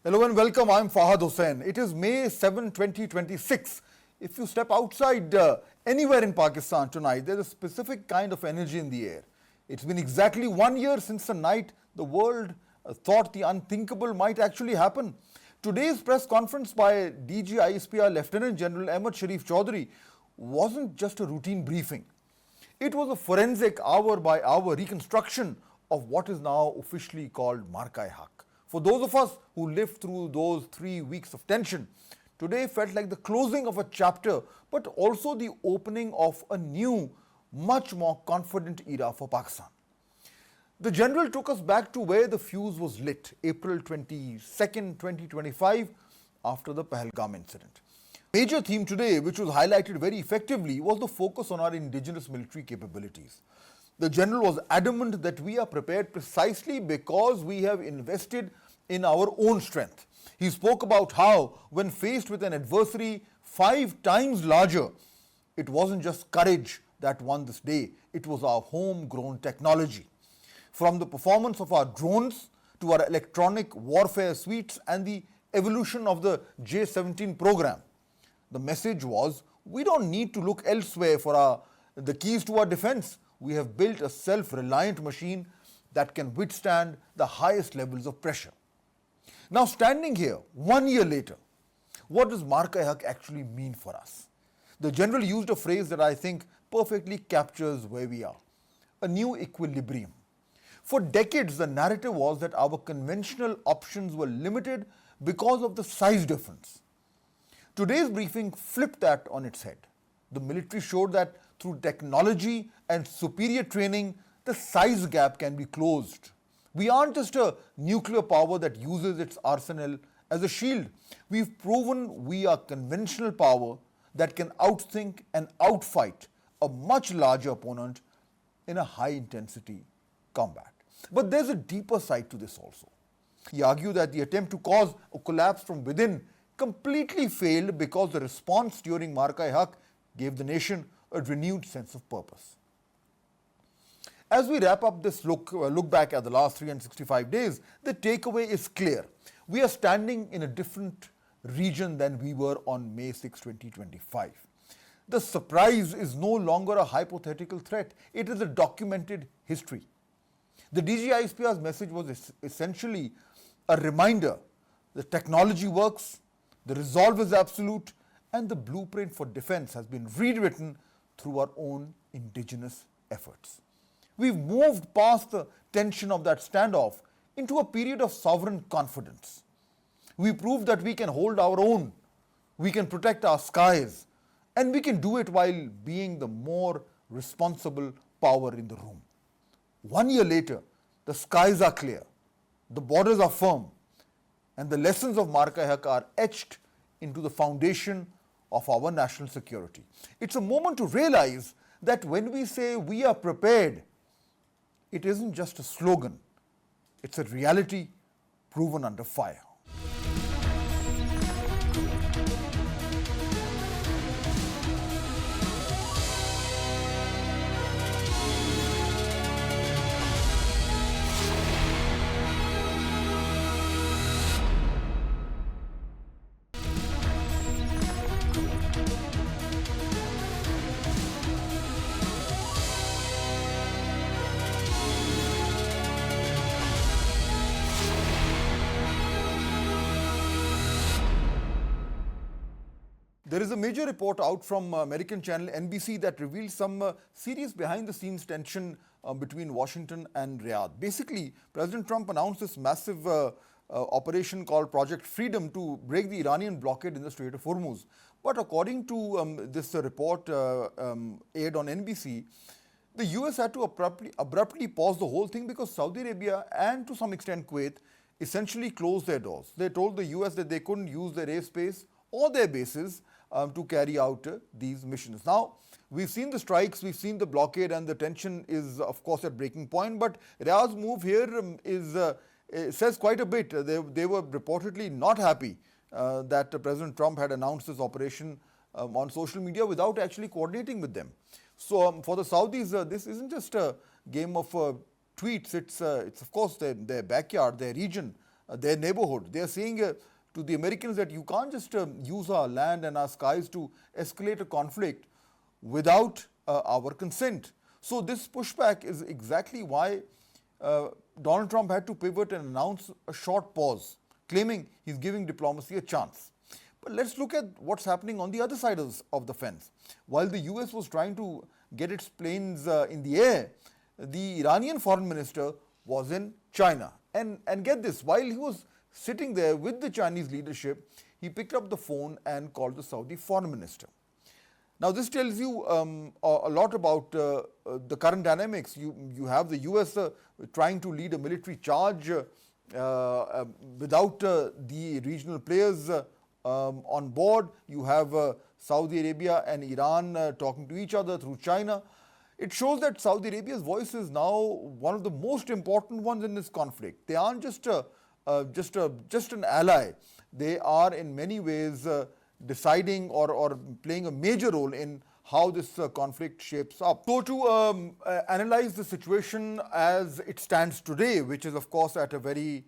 Hello and welcome. I'm Fahd Husain. It is May 7, 2026. If you step outside anywhere in Pakistan tonight, there's a specific kind of energy in the air. It's been exactly 1 year since the night the world thought the unthinkable might actually happen. Today's press conference by DG ISPR Lieutenant General Ahmad Sharif Chaudhary wasn't just a routine briefing. It was a forensic hour-by-hour reconstruction of what is now officially called Marka-e-Haq. For those of us who lived through those 3 weeks of tension, today felt like the closing of a chapter, but also the opening of a new, much more confident era for Pakistan. The general took us back to where the fuse was lit, April 22nd, 2025, after the Pahalgam incident. Major theme today, which was highlighted very effectively, was the focus on our indigenous military capabilities. The general was adamant that we are prepared precisely because we have invested in our own strength. He spoke about how, when faced with an adversary 5 times larger, it wasn't just courage that won this day, it was our homegrown technology. From the performance of our drones to our electronic warfare suites and the evolution of the J-17 program, the message was, we don't need to look elsewhere for the keys to our defense. We have built a self-reliant machine that can withstand the highest levels of pressure. Now, standing here 1 year later, what does Marka-e-Haq actually mean for us? The general used a phrase that I think perfectly captures where we are: a new equilibrium. For decades, the narrative was that our conventional options were limited because of the size difference. Today's briefing flipped that on its head. The military showed that through technology and superior training, the size gap can be closed. We aren't just a nuclear power that uses its arsenal as a shield. We've proven we are conventional power that can outthink and outfight a much larger opponent in a high-intensity combat. But there's a deeper side to this also. He argued that the attempt to cause a collapse from within completely failed because the response during Marka-e-Haq gave the nation a renewed sense of purpose. As we wrap up this look back at the last 365 days, the takeaway is clear. We are standing in a different region than we were on May 6, 2025. The surprise is no longer a hypothetical threat. It is a documented history. The DG ISPR's message was essentially a reminder: the technology works, the resolve is absolute, and the blueprint for defense has been rewritten through our own indigenous efforts. We've moved past the tension of that standoff into a period of sovereign confidence. We proved that we can hold our own, we can protect our skies, and we can do it while being the more responsible power in the room. 1 year later, the skies are clear, the borders are firm, and the lessons of Marka-e-Haq are etched into the foundation of our national security. It's a moment to realize that when we say we are prepared, it isn't just a slogan, it's a reality proven under fire. There is a major report out from American channel NBC that reveals some serious behind-the-scenes tension between Washington and Riyadh. Basically, President Trump announced this massive operation called Project Freedom to break the Iranian blockade in the Strait of Hormuz. But according to this report aired on NBC, the US had to abruptly pause the whole thing because Saudi Arabia and to some extent Kuwait essentially closed their doors. They told the US that they couldn't use their airspace or their bases to carry out these missions. Now, we've seen the strikes, we've seen the blockade, and the tension is, of course, at breaking point. But Riyadh's move here says quite a bit. They were reportedly not happy that President Trump had announced this operation on social media without actually coordinating with them. So for the Saudis, this isn't just a game of tweets. It's of course their backyard, their region. their neighborhood. They are saying to the Americans that you can't just use our land and our skies to escalate a conflict without our consent. So this pushback is exactly why Donald Trump had to pivot and announce a short pause, claiming he's giving diplomacy a chance. But let's look at what's happening on the other side of the fence. While the US was trying to get its planes in the air, the Iranian foreign minister was in China. And get this, while he was sitting there with the Chinese leadership, he picked up the phone and called the Saudi foreign minister. Now, this tells you a lot about the current dynamics. You have the US trying to lead a military charge without the regional players on board. You have Saudi Arabia and Iran talking to each other through China. It shows that Saudi Arabia's voice is now one of the most important ones in this conflict. They aren't just an ally. They are in many ways deciding or playing a major role in how this conflict shapes up. So to analyze the situation as it stands today, which is of course at a very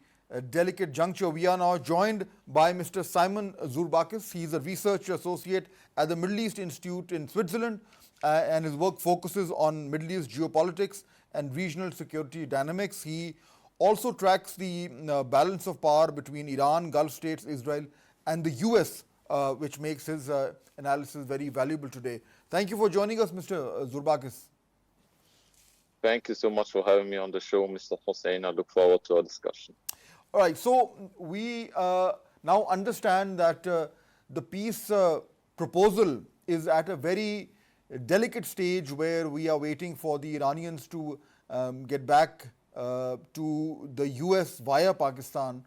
delicate juncture, we are now joined by Mr. Simon Zourbakis. He is a research associate at the Middle East Institute in Switzerland, and his work focuses on Middle East geopolitics and regional security dynamics. He also tracks the balance of power between Iran, Gulf states, Israel, and the US, which makes his analysis very valuable today. Thank you for joining us, Mr. Zourbakis. Thank you so much for having me on the show, Mr. Hussain. I look forward to our discussion. All right, so we now understand that the peace proposal is at a very delicate stage where we are waiting for the Iranians to get back to the US via Pakistan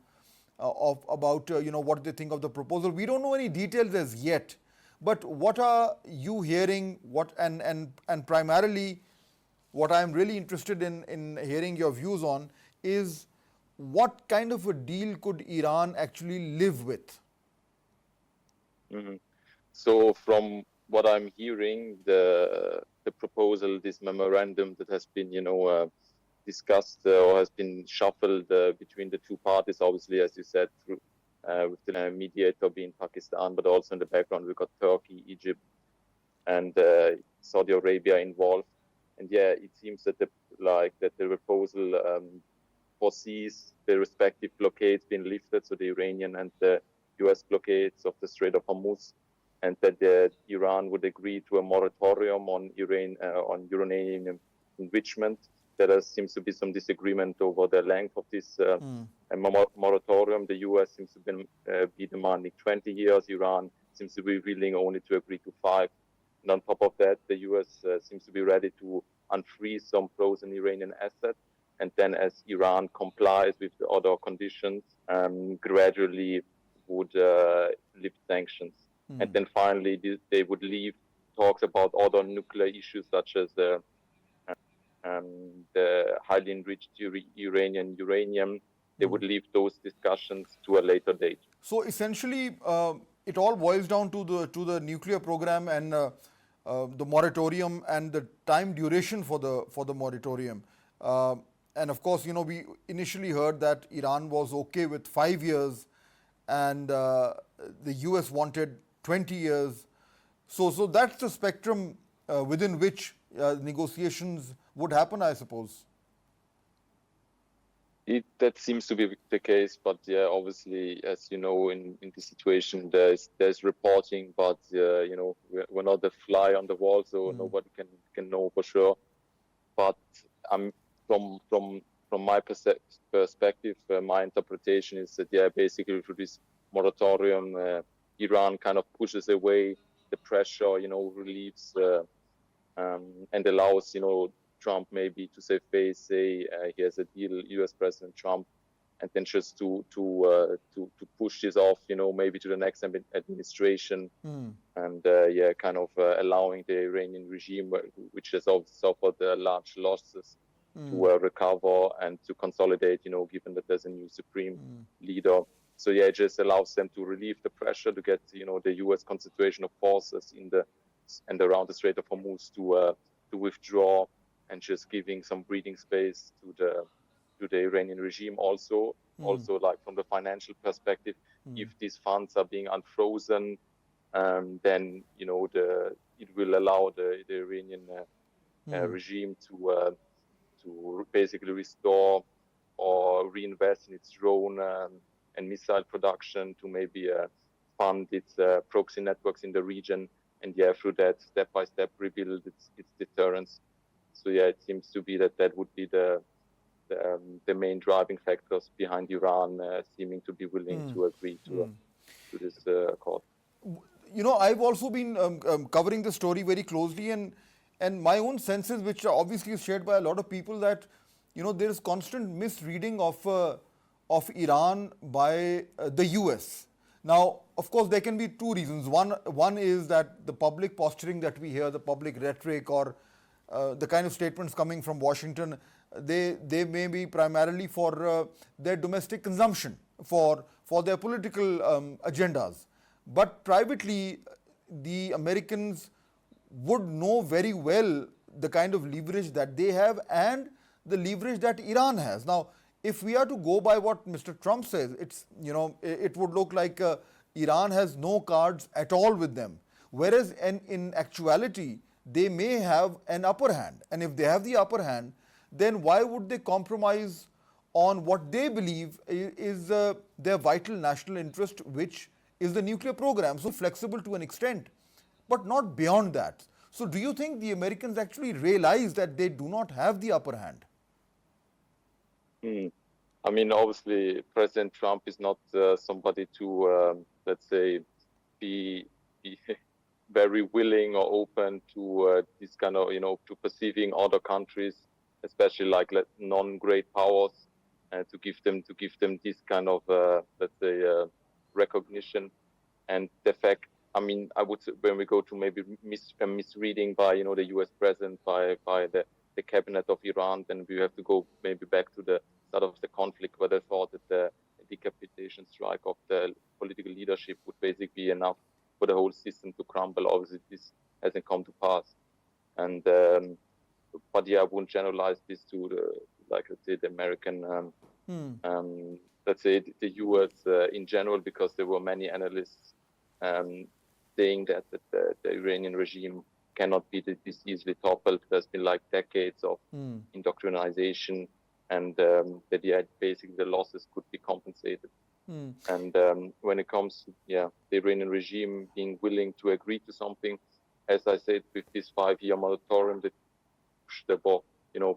about what they think of the proposal. We don't know any details as yet, but what are you hearing? And primarily, what I'm really interested in hearing your views on is what kind of a deal could Iran actually live with? Mm-hmm. So from what I'm hearing, the proposal, this memorandum that has been, discussed or has been shuffled between the two parties, obviously, as you said, through with the mediator being Pakistan, but also in the background we've got Turkey, Egypt, and Saudi Arabia involved. And yeah, it seems that the proposal foresees the respective blockades being lifted, so the Iranian and the US blockades of the Strait of Hormuz, and that Iran would agree to a moratorium on uranium enrichment. There seems to be some disagreement over the length of this moratorium. The US seems to be demanding 20 years. Iran seems to be willing only to agree to 5. And on top of that, the US seems to be ready to unfreeze some frozen Iranian assets. And then as Iran complies with the other conditions, gradually would lift sanctions. And then finally, they would leave talks about other nuclear issues such as the highly enriched uranium. They would leave those discussions to a later date. So essentially, it all boils down to the nuclear program and the moratorium and the time duration for the moratorium. And of course, we initially heard that Iran was okay with 5 years, and the US wanted 20 years. So that's the spectrum within which negotiations would happen, I suppose. That seems to be the case, but yeah, obviously, as you know, in this situation, there's reporting, but we're not the fly on the wall, so nobody can know for sure. But from my perspective, my interpretation is that basically through this moratorium, Iran kind of pushes away the pressure, relieves and allows Trump maybe to save face, say he has a deal, U.S. President Trump, and then just to push this off, maybe to the next administration, and kind of allowing the Iranian regime, which has also suffered large losses, to recover and to consolidate, given that there's a new supreme leader. So it just allows them to relieve the pressure to get, the U.S. concentration of forces in and around the Strait of Hormuz to withdraw, and just giving some breathing space to the Iranian regime also. also like from the financial perspective. If these funds are being unfrozen, then it will allow the Iranian regime to basically restore or reinvest in its drone and missile production, to maybe fund its proxy networks in the region, and through that, step by step, rebuild its deterrence. So it seems to be that would be the main driving factors behind Iran seeming to be willing to agree to this accord. I've also been covering the story very closely, and my own senses, which obviously is shared by a lot of people, that there is constant misreading of Iran by the US. Now, of course, there can be two reasons. One is that the public posturing that we hear, the public rhetoric, or the kind of statements coming from Washington, they may be primarily for their domestic consumption, for their political agendas. But privately, the Americans would know very well the kind of leverage that they have and the leverage that Iran has. Now, if we are to go by what Mr. Trump says, it would look like Iran has no cards at all with them. Whereas in actuality, they may have an upper hand. And if they have the upper hand, then why would they compromise on what they believe is their vital national interest, which is the nuclear program? So flexible to an extent, but not beyond that. So do you think the Americans actually realize that they do not have the upper hand? I mean, obviously, President Trump is not somebody to, let's say, be very willing or open to this kind of, to perceiving other countries, especially like non-great powers, to give them this kind of, let's say, recognition. And the fact, I mean, I would say when we go to maybe misreading by the U.S. president, by the cabinet of Iran, then we have to go maybe back to the start of the conflict, where they thought that the decapitation strike of the political leadership would basically be enough for the whole system to crumble. Obviously, this hasn't come to pass. And but I wouldn't generalize this to let's say, the American, let's say the U.S. In general, because there were many analysts saying that the Iranian regime cannot be this easily toppled. There's been like decades of indoctrination, and that basically the losses could be compensated. And when it comes to the Iranian regime being willing to agree to something, as I said, with this 5-year moratorium, that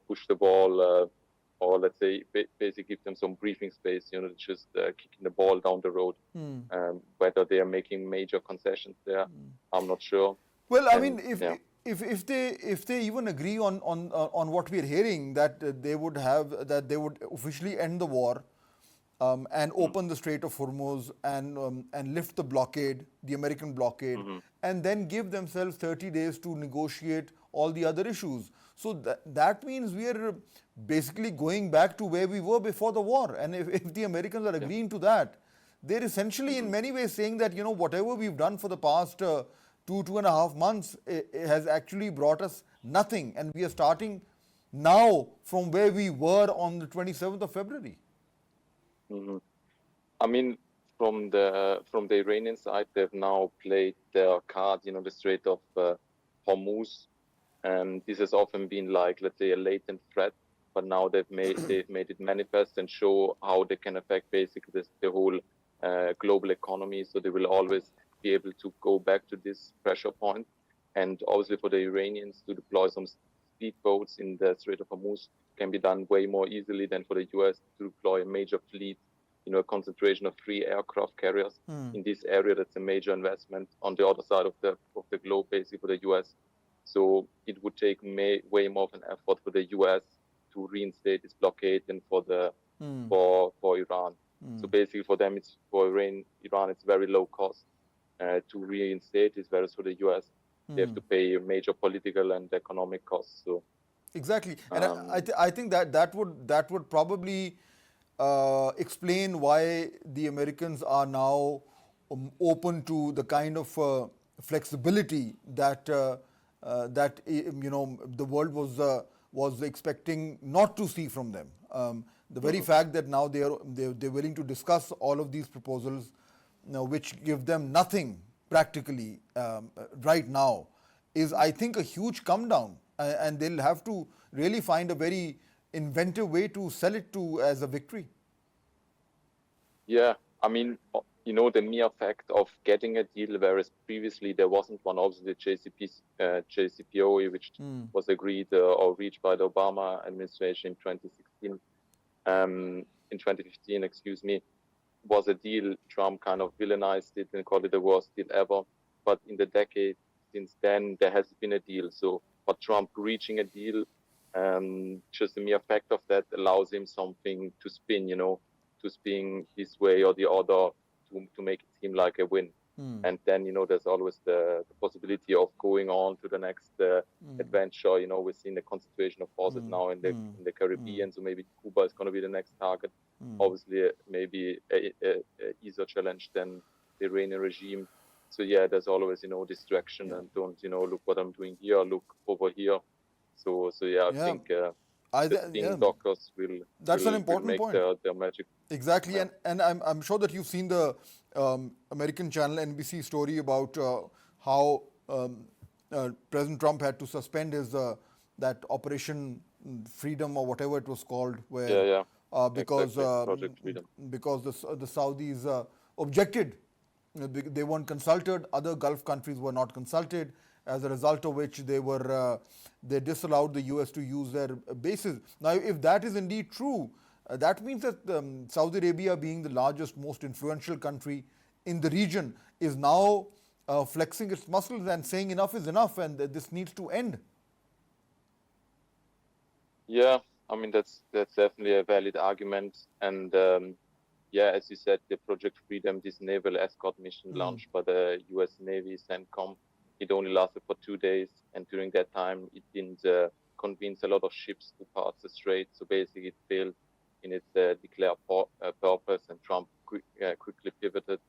push the ball, or let's say basically give them some breathing space, just kicking the ball down the road. Whether they are making major concessions there, I'm not sure. Well, I mean, if they even agree on what we are hearing, that they would officially end the war, and open the Strait of Hormuz, and lift the blockade, the American blockade, and then give themselves 30 days to negotiate all the other issues. So that means we are basically going back to where we were before the war. And if the Americans are agreeing to that, they're essentially in many ways saying that, whatever we've done for the past 2.5 months has actually brought us nothing. And we are starting now from where we were on the 27th of February. I mean, from the Iranian side, they've now played their card, the Strait of Hormuz. This has often been like, let's say, a latent threat, but now they've made it manifest and show how they can affect basically the whole global economy. So they will always be able to go back to this pressure point. And obviously for the Iranians to deploy some speedboats in the Strait of Hormuz can be done way more easily than for the US to deploy a major fleet, a concentration of 3 aircraft carriers in this area. That's a major investment on the other side of the globe, basically for the US. So it would take way more of an effort for the US to reinstate its blockade than for Iran. So basically for them, Iran, it's very low cost to reinstate it, whereas for the US, they have to pay major political and economic costs. So exactly, and I think that would probably explain why the Americans are now open to the kind of flexibility that the world was expecting not to see from them. The very fact that now they're willing to discuss all of these proposals, which give them nothing practically right now, is, I think, a huge come down, and they'll have to really find a very inventive way to sell it to as a victory. Yeah, I mean, the mere fact of getting a deal, whereas previously there wasn't one, obviously the JCPOA, which was agreed or reached by the Obama administration in 2016, in 2015, excuse me, was a deal. Trump kind of villainized it and called it the worst deal ever. But in the decade since then, there has been a deal. So, but Trump reaching a deal, just the mere fact of that allows him something to spin, to spin this way or the other to make it seem like a win. And then, there's always the possibility of going on to the next adventure. We're seeing the concentration of forces now in the Caribbean, so maybe Cuba is going to be the next target. Obviously, maybe a easier challenge than the Iranian regime. So yeah, there's always, distraction and don't, look what I'm doing here, look over here. So yeah, I think the doctors will. That's an important make point. Their magic. Exactly, yeah. and I'm sure that you've seen the American channel NBC story about how President Trump had to suspend his that Operation Freedom or whatever it was called, where because because the Saudis objected, they weren't consulted. Other Gulf countries were not consulted. As a result of which they disallowed the US to use their bases. Now, if that is indeed true, that means that Saudi Arabia, being the largest, most influential country in the region, is now flexing its muscles and saying enough is enough and this needs to end. Yeah, I mean, that's definitely a valid argument. And as you said, the Project Freedom, this naval escort mission launched by the US Navy, CENTCOM, it only lasted for 2 days. And during that time, it didn't convince a lot of ships to pass the strait. So basically, it failed in its declared purpose, and Trump quickly pivoted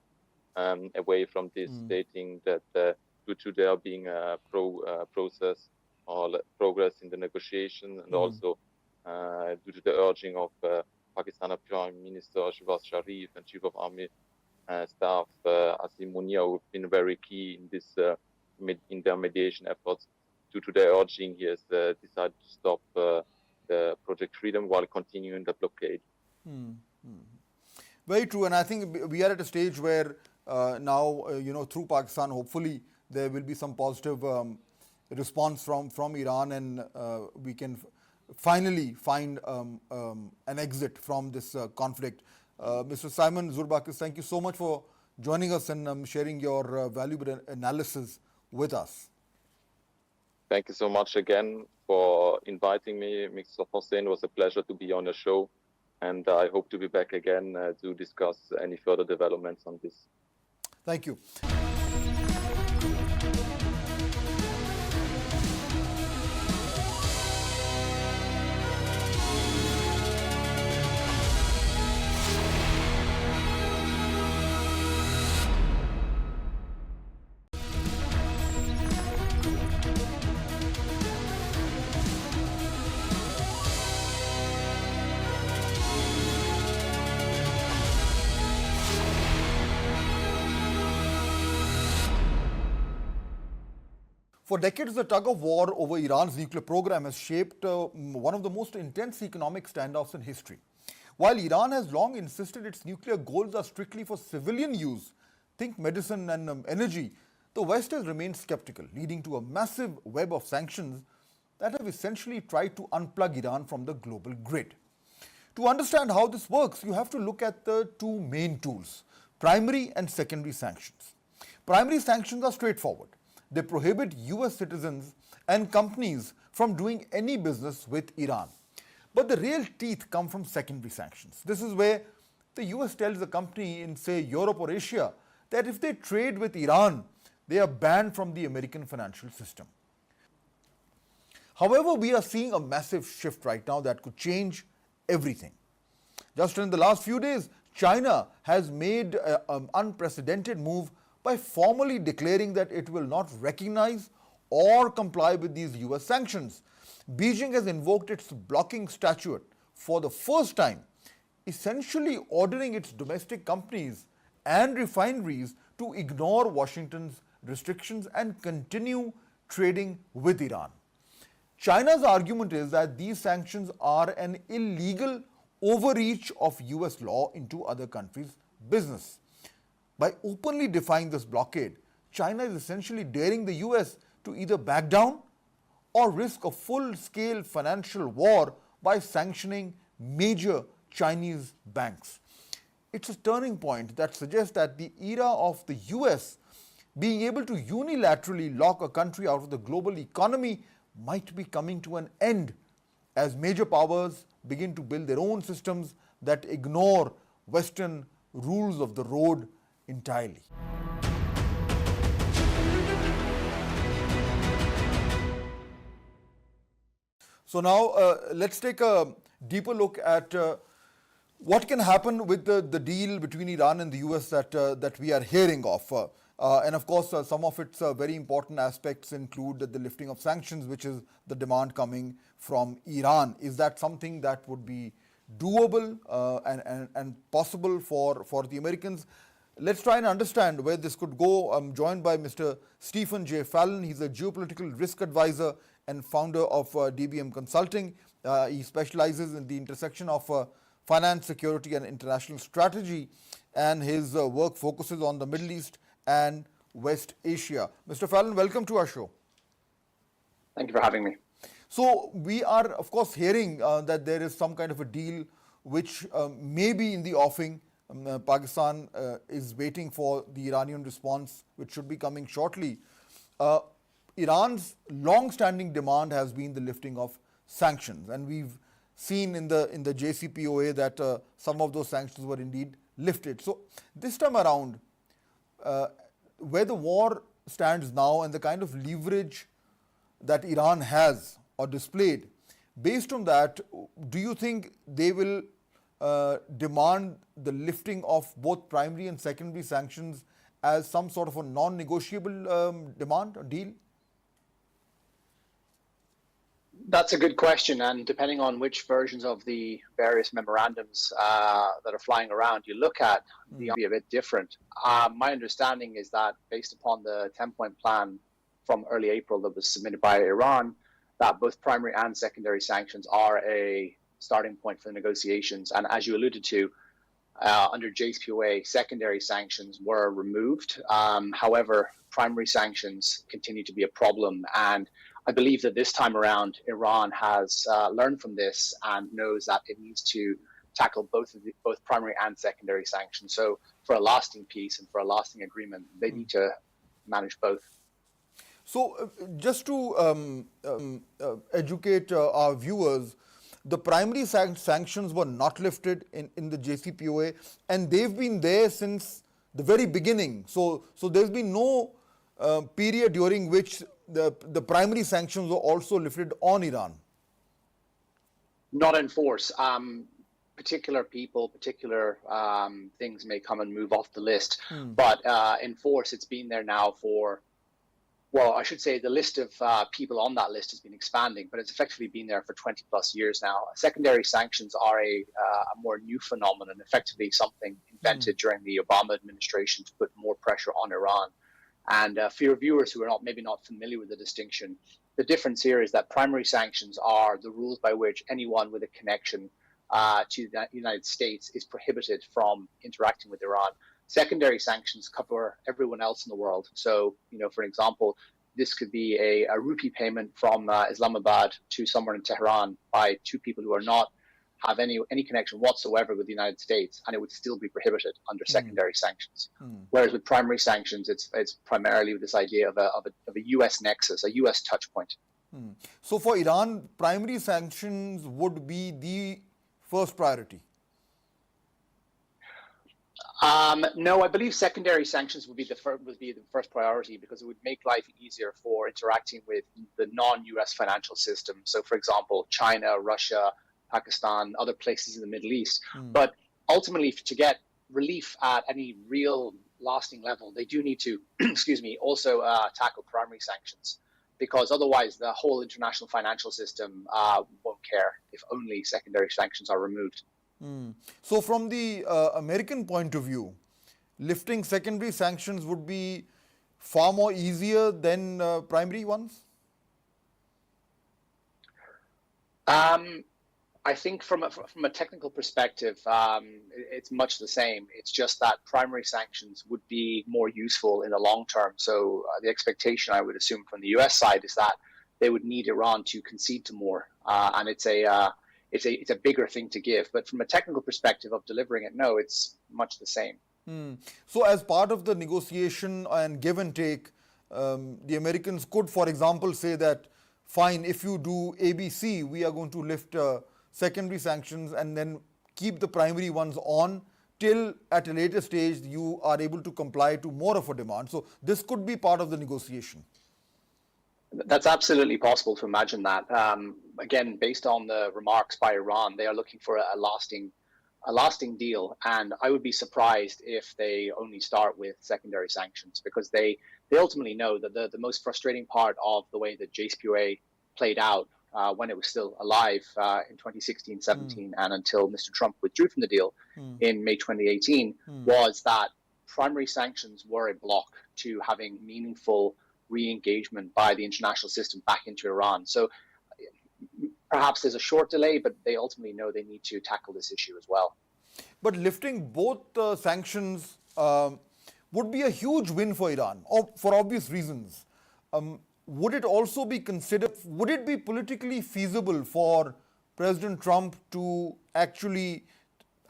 away from this, stating that due to there being a process or progress in the negotiation, and also due to the urging of Pakistani Prime Minister Shehbaz Sharif and Chief of Army Staff Asim Munir, who've been very key in this in their mediation efforts. Due to their urging, he has decided to stop the Project Freedom while continuing the blockade. Very true, and I think we are at a stage where now, through Pakistan, hopefully there will be some positive response from Iran, and we can finally find an exit from this conflict. Mr. Simon Zourbakis, thank you so much for joining us and sharing your valuable analysis with us. Thank you so much again for inviting me. Mr. Hussain, it was a pleasure to be on the show, and I hope to be back again to discuss any further developments on this. Thank you. For decades, the tug of war over Iran's nuclear program has shaped one of the most intense economic standoffs in history. While Iran has long insisted its nuclear goals are strictly for civilian use, think medicine and energy, the West has remained skeptical, leading to a massive web of sanctions that have essentially tried to unplug Iran from the global grid. To understand how this works, you have to look at the two main tools, primary and secondary sanctions. Primary sanctions are straightforward. They prohibit US citizens and companies from doing any business with Iran. But the real teeth come from secondary sanctions. This is where the US tells a company in, say, Europe or Asia that if they trade with Iran, they are banned from the American financial system. However, we are seeing a massive shift right now that could change everything. Just in the last few days, China has made an unprecedented move by formally declaring that it will not recognize or comply with these US sanctions. Beijing has invoked its blocking statute for the first time essentially ordering its domestic companies and refineries to ignore Washington's restrictions and continue trading with Iran. China's argument is that these sanctions are an illegal overreach of US law into other countries' business. By openly defying this blockade, China is essentially daring the US to either back down or risk a full-scale financial war by sanctioning major Chinese banks. It's a turning point that suggests that the era of the US being able to unilaterally lock a country out of the global economy might be coming to an end as major powers begin to build their own systems that ignore Western rules of the road entirely. So now let's take a deeper look at what can happen with the deal between Iran and the US that we are hearing of. And of course, some of its very important aspects include the lifting of sanctions, which is the demand coming from Iran. Is that something that would be doable and possible for the Americans? Let's try and understand where this could go. I'm joined by Mr. Stephen J. Fallon. He's a geopolitical risk advisor and founder of DBM Consulting. He specializes in the intersection of finance, security, and international strategy, and his work focuses on the Middle East and West Asia. Mr. Fallon, welcome to our show. Thank you for having me. So we are, of course, hearing that there is some kind of a deal which may be in the offing. Pakistan is waiting for the Iranian response, which should be coming shortly. Iran's long-standing demand has been the lifting of sanctions, and we've seen in the JCPOA that some of those sanctions were indeed lifted. So this time around, where the war stands now and the kind of leverage that Iran has or displayed, based on that, do you think they will demand the lifting of both primary and secondary sanctions as some sort of a non-negotiable demand or deal? That's a good question, and depending on which versions of the various memorandums that are flying around you look at, they'll be a bit different. My understanding is that based upon the 10-point plan from early April that was submitted by Iran, that both primary and secondary sanctions are a starting point for the negotiations. And as you alluded to, under JCPOA, secondary sanctions were removed. However, primary sanctions continue to be a problem, and I believe that this time around, Iran has learned from this and knows that it needs to tackle both primary and secondary sanctions. So for a lasting peace and for a lasting agreement, they need to manage both. So just to educate our viewers, the primary sanctions were not lifted in the JCPOA, and they've been there since the very beginning. So there's been no period during which the primary sanctions were also lifted on Iran. Not in force. Particular people, particular things may come and move off the list, but in force, it's been there now for, well, I should say the list of people on that list has been expanding, but it's effectively been there for 20 plus years now. Secondary sanctions are a more new phenomenon, effectively something invented during the Obama administration to put more pressure on Iran. And for your viewers who are maybe not familiar with the distinction, the difference here is that primary sanctions are the rules by which anyone with a connection to the United States is prohibited from interacting with Iran. Secondary sanctions cover everyone else in the world. So, for example, this could be a rupee payment from Islamabad to somewhere in Tehran by two people who are not have any connection whatsoever with the United States, and it would still be prohibited under secondary sanctions. Whereas with primary sanctions, it's primarily with this idea of a U.S. nexus, a U.S. touch point. So for Iran, primary sanctions would be the first priority? No, I believe secondary sanctions would be the first priority because it would make life easier for interacting with the non-U.S. financial system. So, for example, China, Russia, Pakistan, other places in the Middle East. But ultimately, to get relief at any real lasting level, they do need to, also tackle primary sanctions, because otherwise the whole international financial system won't care if only secondary sanctions are removed. So from the American point of view, lifting secondary sanctions would be far more easier than primary ones? I think from a technical perspective, it's much the same. It's just that primary sanctions would be more useful in the long term. So the expectation, I would assume, from the U.S. side is that they would need Iran to concede to more, and it's a bigger thing to give. But from a technical perspective of delivering it, no, it's much the same. So as part of the negotiation and give and take, the Americans could, for example, say that, fine, if you do ABC, we are going to lift secondary sanctions and then keep the primary ones on till at a later stage you are able to comply to more of a demand. So this could be part of the negotiation. That's absolutely possible to imagine that. Again, based on the remarks by Iran, they are looking for a lasting deal, and I would be surprised if they only start with secondary sanctions, because they ultimately know that the most frustrating part of the way that JCPOA played out when it was still alive in 2016-17 and until Mr. Trump withdrew from the deal in May 2018 was that primary sanctions were a block to having meaningful re-engagement by the international system back into Iran. So perhaps there's a short delay, but they ultimately know they need to tackle this issue as well. But lifting both sanctions would be a huge win for Iran, for obvious reasons. Would it also be considered, would it be politically feasible for President Trump to actually,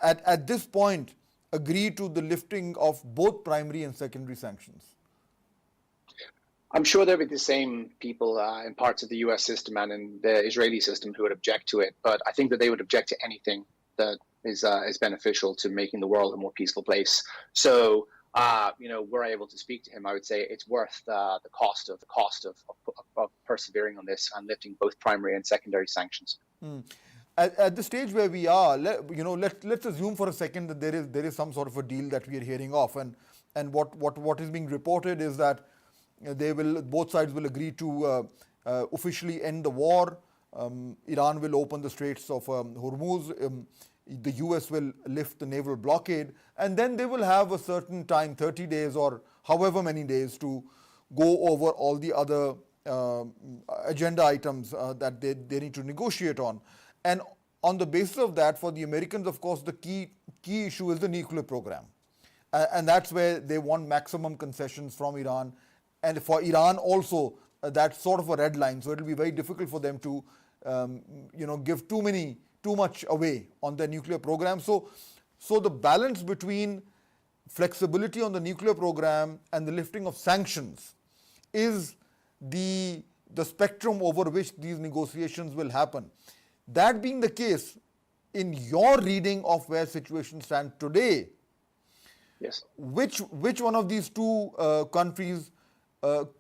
at this point, agree to the lifting of both primary and secondary sanctions? I'm sure there'll be the same people in parts of the US system and in the Israeli system who would object to it, but I think that they would object to anything that is beneficial to making the world a more peaceful place. So, were I able to speak to him, I would say it's worth the cost of persevering on this and lifting both primary and secondary sanctions. At the stage where we are, let's assume for a second that there is some sort of a deal that we are hearing of, and what is being reported is that both sides will agree to officially end the war. Iran will open the Straits of Hormuz. The US will lift the naval blockade, and then they will have a certain time, 30 days or however many days, to go over all the other agenda items that they need to negotiate on. And on the basis of that, for the Americans, of course, the key issue is the nuclear program. And that's where they want maximum concessions from Iran. And for Iran also, that's sort of a red line. So it'll be very difficult for them to, give too much away on their nuclear program. So the balance between flexibility on the nuclear program and the lifting of sanctions is the spectrum over which these negotiations will happen. That being the case, in your reading of where situations stand today, yes, which one of these two countries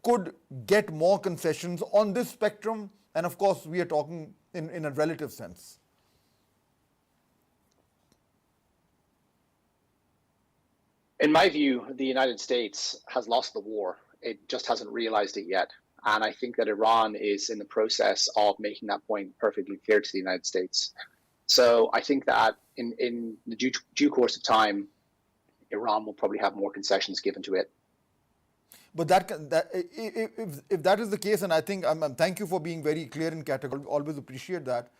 could get more concessions on this spectrum? And of course, we are talking in a relative sense. In my view, the United States has lost the war. It just hasn't realized it yet. And I think that Iran is in the process of making that point perfectly clear to the United States. So I think that in the due course of time, Iran will probably have more concessions given to it. But if that is the case, and I think thank you for being very clear and categorical, always appreciate that.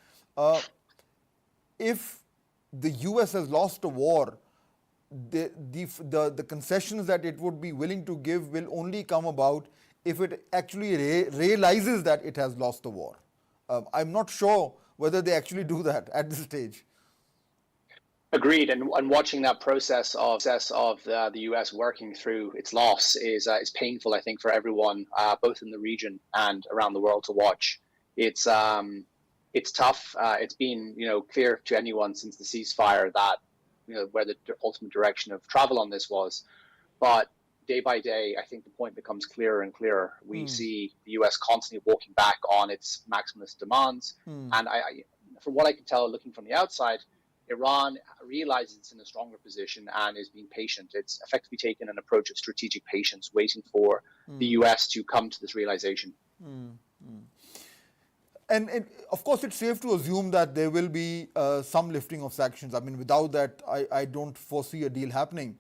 If the US has lost a war, the concessions that it would be willing to give will only come about if it actually realizes that it has lost the war. I'm not sure whether they actually do that at this stage. Agreed, and watching that process of the U.S. working through its loss is painful, I think, for everyone, both in the region and around the world to watch. It's tough. It's been clear to anyone since the ceasefire that where the ultimate direction of travel on this was, but day by day, I think the point becomes clearer and clearer. We see the U.S. constantly walking back on its maximalist demands, and from what I can tell, looking from the outside, Iran realizes it's in a stronger position and is being patient. It's effectively taken an approach of strategic patience, waiting for the US to come to this realization. And of course, it's safe to assume that there will be some lifting of sanctions. I mean, without that, I don't foresee a deal happening.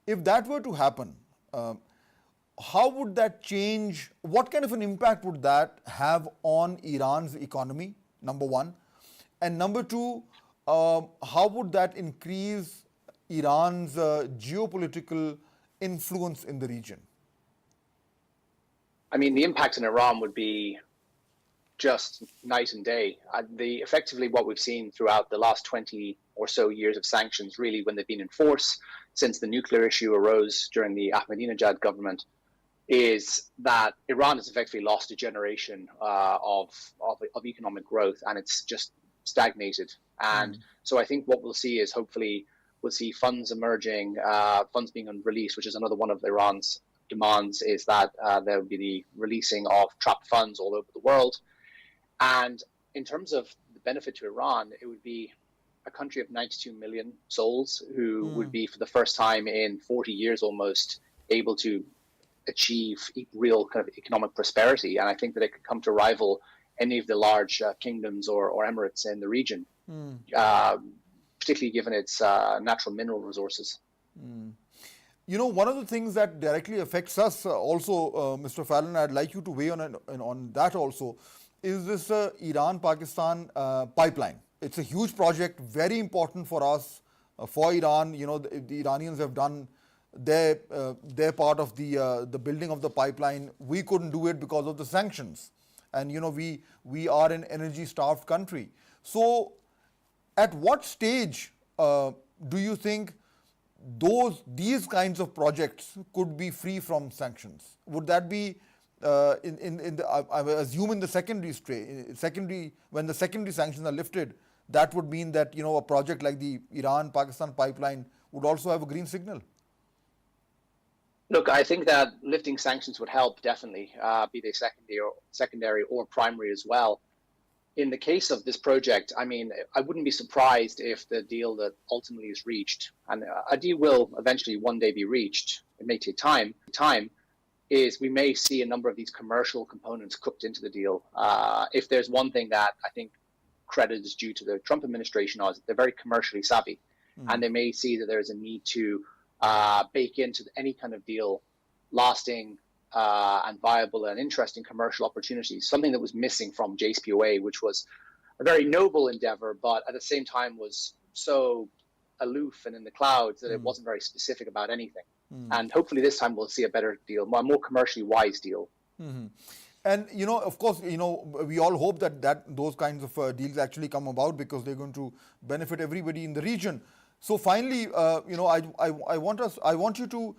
If that were to happen, how would that change? What kind of an impact would that have on Iran's economy, number one? And number two, how would that increase Iran's geopolitical influence in the region? I mean, the impact in Iran would be just night and day. Effectively, what we've seen throughout the last 20 or so years of sanctions, really when they've been in force since the nuclear issue arose during the Ahmadinejad government, is that Iran has effectively lost a generation of economic growth, and it's just stagnated. And so I think what we'll see is hopefully we'll see funds emerging, funds being released, which is another one of Iran's demands, is that there will be the releasing of trapped funds all over the world. And in terms of the benefit to Iran, it would be a country of 92 million souls who would be, for the first time in 40 years almost, able to achieve real kind of economic prosperity. And I think that it could come to rival any of the large kingdoms or emirates in the region, particularly given its natural mineral resources. You know, one of the things that directly affects us also, Mr. Fallon, I'd like you to weigh on that also, is this Iran-Pakistan pipeline. It's a huge project, very important for us, for Iran. You know, the Iranians have done their part of the building of the pipeline. We couldn't do it because of the sanctions. And, you know, we are an energy-starved country. So at what stage do you think these kinds of projects could be free from sanctions? Would that be I assume in the secondary, when the secondary sanctions are lifted, that would mean that, you know, a project like the Iran-Pakistan pipeline would also have a green signal? Look, I think that lifting sanctions would help, definitely, be they secondary or primary as well. In the case of this project, I mean, I wouldn't be surprised if the deal that ultimately is reached, and a deal will eventually one day be reached, it may take time, is we may see a number of these commercial components cooked into the deal. If there's one thing that I think credit is due to the Trump administration, is they're very commercially savvy, and they may see that there's a need to bake into any kind of deal lasting and viable and interesting commercial opportunities, something that was missing from JCPOA, which was a very noble endeavor, but at the same time was so aloof and in the clouds that it wasn't very specific about anything. And hopefully this time we'll see a better deal, a more commercially wise deal. And, you know, of course, you know, we all hope that those kinds of deals actually come about, because they're going to benefit everybody in the region. So finally, you know, I want you to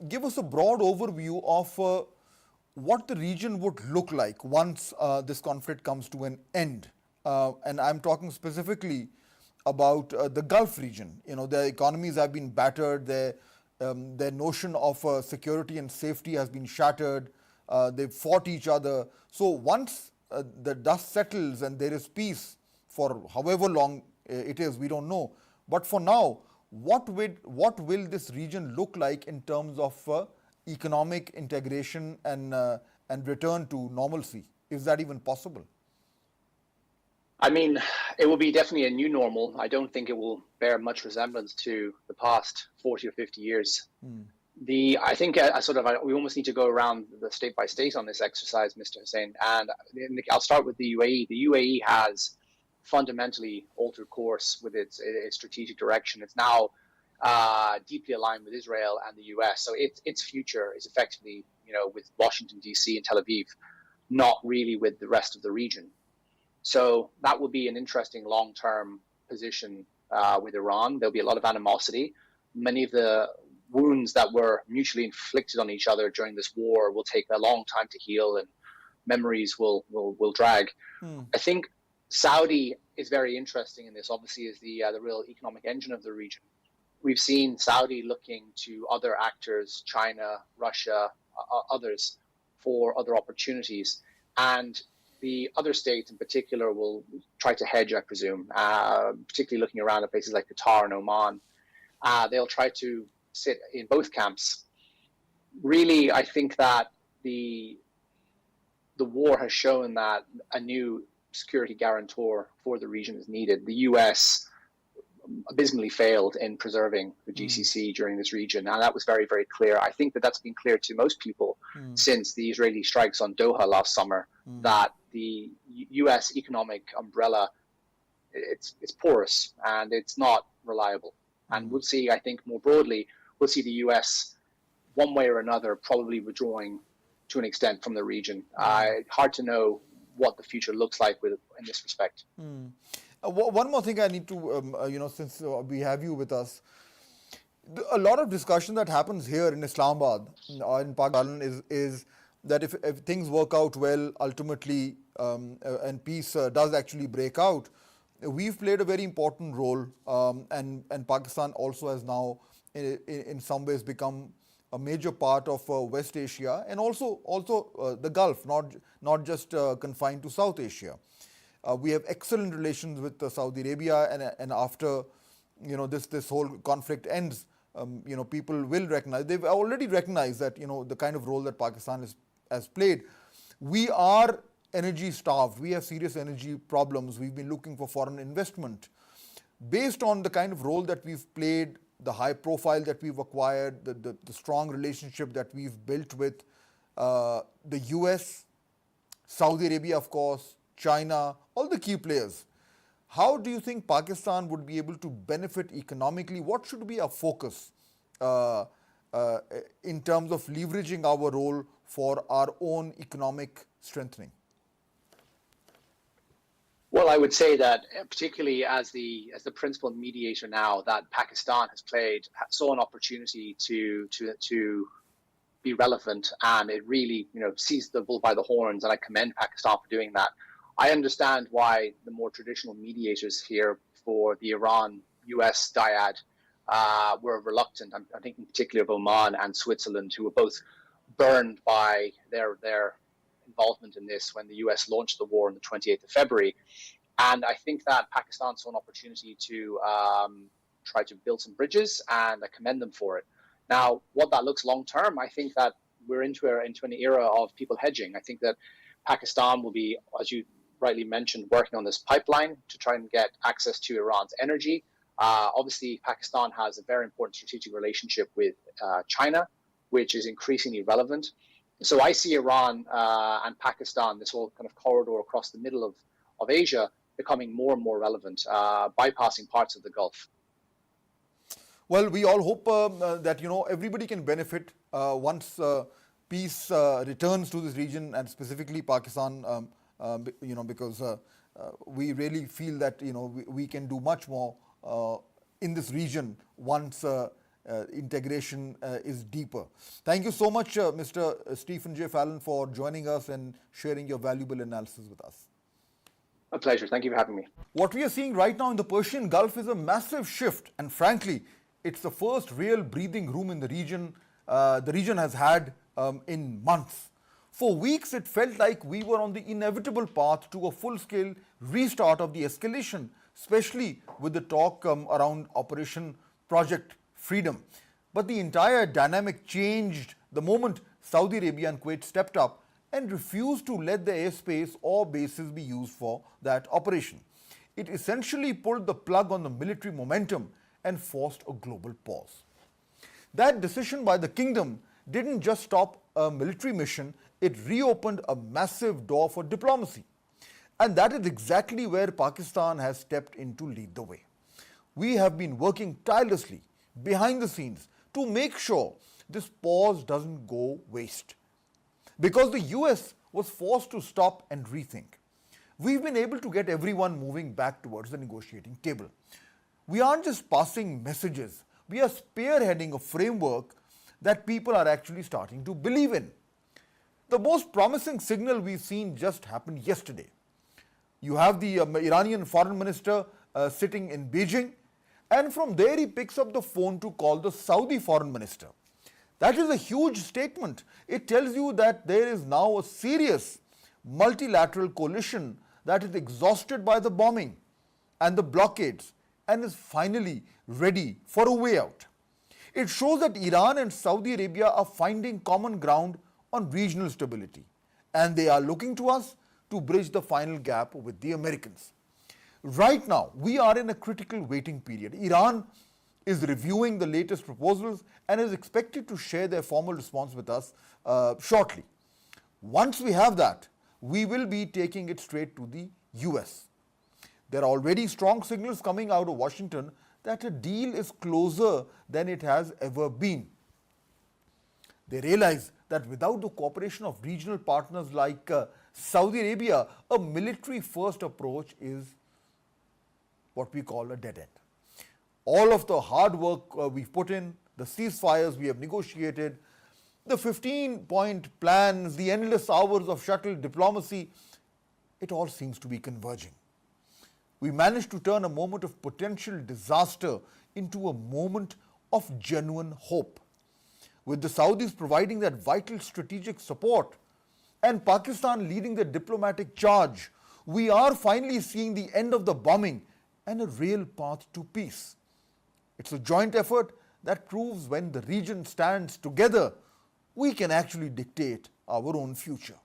give us a broad overview of what the region would look like once this conflict comes to an end. And I'm talking specifically about the Gulf region. You know, their economies have been battered, their notion of security and safety has been shattered, they've fought each other. So once the dust settles and there is peace for however long it is, we don't know. But for now, what will this region look like in terms of economic integration and return to normalcy? Is that even possible? I mean, it will be definitely a new normal. I don't think it will bear much resemblance to the past 40 or 50 years. I think we almost need to go around the state by state on this exercise, Mr. Hussain. And I'll start with the UAE. The UAE has fundamentally altered course with its strategic direction. It's now deeply aligned with Israel and the US. So its future is effectively, you know, with Washington, D.C. and Tel Aviv, not really with the rest of the region. So that will be an interesting long-term position with Iran. There'll be a lot of animosity. Many of the wounds that were mutually inflicted on each other during this war will take a long time to heal, and memories will drag. I think Saudi is very interesting in this. Obviously, is the real economic engine of the region. We've seen Saudi looking to other actors, China, Russia, others, for other opportunities, and the other states in particular will try to hedge, I presume, particularly looking around at places like Qatar and Oman. They'll try to sit in both camps. Really, I think that the the war has shown that a new security guarantor for the region is needed. The US abysmally failed in preserving the GCC during this region, and that was very, very clear. I think that that's been clear to most people since the Israeli strikes on Doha last summer, that the US economic umbrella, it's porous and it's not reliable. And we'll see, I think more broadly, we'll see the US one way or another probably withdrawing to an extent from the region. Hard to know what the future looks like in this respect. One more thing I need to, since we have you with us, a lot of discussion that happens here in Islamabad, in Pakistan, is that if things work out well, ultimately, and peace does actually break out, we've played a very important role, and Pakistan also has now, in some ways, become a major part of West Asia, and also the Gulf, not just confined to South Asia. We have excellent relations with Saudi Arabia, and after this whole conflict ends, people will recognize. They've already recognized that the kind of role that Pakistan has played. We are energy starved. We have serious energy problems. We've been looking for foreign investment. Based on the kind of role that we've played, the high profile that we've acquired, the strong relationship that we've built with the US, Saudi Arabia, of course, China, all the key players. How do you think Pakistan would be able to benefit economically? What should be our focus in terms of leveraging our role for our own economic strengthening? Well, I would say that particularly as the principal mediator now, that Pakistan saw an opportunity to be relevant, and it really seized the bull by the horns, and I commend Pakistan for doing that. I understand why the more traditional mediators here for the Iran-US dyad were reluctant. I'm thinking particularly of Oman and Switzerland, who were both burned by their involvement in this when the US launched the war on the 28th of February. And I think that Pakistan saw an opportunity to try to build some bridges, and I commend them for it. Now, what that looks long term, I think that we're into an era of people hedging. I think that Pakistan will be, as you rightly mentioned, working on this pipeline to try and get access to Iran's energy. Obviously, Pakistan has a very important strategic relationship with China, which is increasingly relevant. So I see Iran and Pakistan, this whole kind of corridor across the middle of Asia, becoming more and more relevant, bypassing parts of the Gulf. Well, we all hope that everybody can benefit once peace returns to this region, and specifically Pakistan. Because we really feel that we can do much more in this region once integration is deeper. Thank you so much, Mr. Stephen J. Fallon, for joining us and sharing your valuable analysis with us. A pleasure. Thank you for having me. What we are seeing right now in the Persian Gulf is a massive shift, and frankly, it's the first real breathing room in the region has had in months. For weeks, it felt like we were on the inevitable path to a full-scale restart of the escalation, especially with the talk around Operation Project Freedom. But the entire dynamic changed the moment Saudi Arabia and Kuwait stepped up and refused to let the airspace or bases be used for that operation. It essentially pulled the plug on the military momentum and forced a global pause. That decision by the kingdom didn't just stop a military mission, it reopened a massive door for diplomacy. And that is exactly where Pakistan has stepped in to lead the way. We have been working tirelessly behind the scenes to make sure this pause doesn't go waste. Because the US was forced to stop and rethink, we've been able to get everyone moving back towards the negotiating table. We aren't just passing messages, we are spearheading a framework that people are actually starting to believe in. The most promising signal we've seen just happened yesterday. You have the Iranian foreign minister sitting in Beijing, and from there he picks up the phone to call the Saudi foreign minister. That is a huge statement. It tells you that there is now a serious multilateral coalition that is exhausted by the bombing and the blockades and is finally ready for a way out. It shows that Iran and Saudi Arabia are finding common ground on regional stability, and they are looking to us to bridge the final gap with the Americans. Right now, we are in a critical waiting period. Iran is reviewing the latest proposals and is expected to share their formal response with us shortly. Once we have that, we will be taking it straight to the US. There are already strong signals coming out of Washington that a deal is closer than it has ever been. They realize that without the cooperation of regional partners like Saudi Arabia, a military-first approach is what we call a dead end. All of the hard work we've put in, the ceasefires we have negotiated, the 15-point plans, the endless hours of shuttle diplomacy, it all seems to be converging. We managed to turn a moment of potential disaster into a moment of genuine hope. With the Saudis providing that vital strategic support and Pakistan leading the diplomatic charge, we are finally seeing the end of the bombing and a real path to peace. It's a joint effort that proves when the region stands together, we can actually dictate our own future.